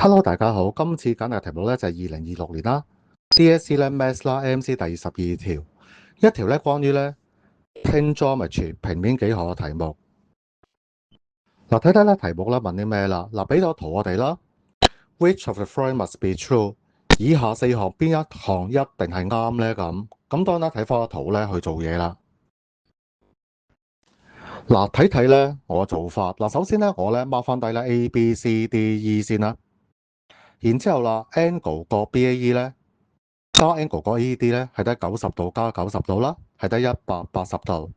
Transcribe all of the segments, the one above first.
Hello，大家好。今次揀嘅題目咧就係2026年啦，DSE 咧 Maths 啦，MC 第12條，一條咧關於咧 plane geometry 平面幾何嘅題目。嗱，睇睇咧題目啦，問啲咩啦？嗱，俾咗圖我哋啦。Which of the following must be true？以下4項邊一項一定係啱咧？咁當然啦，睇翻個圖咧去做嘢啦。嗱，睇睇咧我嘅做法。嗱，首先咧我咧 mark 翻低咧 A、B、C、D、E 先啦。然之後啦 ，angle 個 BAE 咧加 angle 個 AED 咧係得90度加90度啦，係得180度。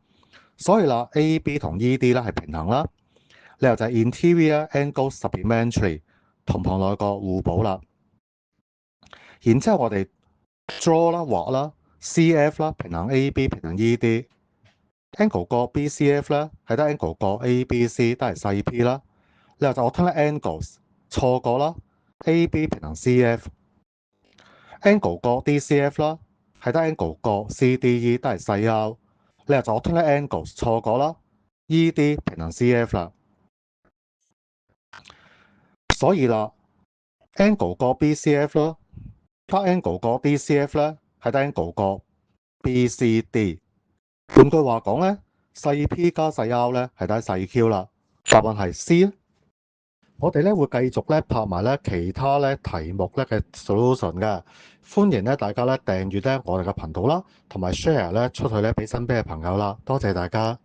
所以啦 ，AB 同 ED 咧係平衡啦。理由就係 interior angle supplementary 同旁內角互補啦。然之後我哋 draw 啦畫啦 CF 啦平衡 AB 平衡 ED。angle 個 BCF 咧係得 angle 個 ABC 都係細 p 啦。理由就我聽咧 angles 錯過啦 AB 平衡 CF。angle 個 DCF 啦係得 angle 個 CDE 都係細 r。理由就我聽咧 angles 錯過啦 ED 平衡 CF 啦。所以啦 angle 個 BCF 啦加 angle 個 DCF 咧係得 angle 個 BCD。換句話講咧，細 p 加細 r 咧係得細 q 啦。答案係 C。我哋咧會繼續咧拍埋咧其他咧題目咧嘅 solution 嘅，歡迎咧大家咧訂閱咧我哋嘅頻道啦，同埋 share 咧出去咧俾身邊嘅朋友啦，多謝大家。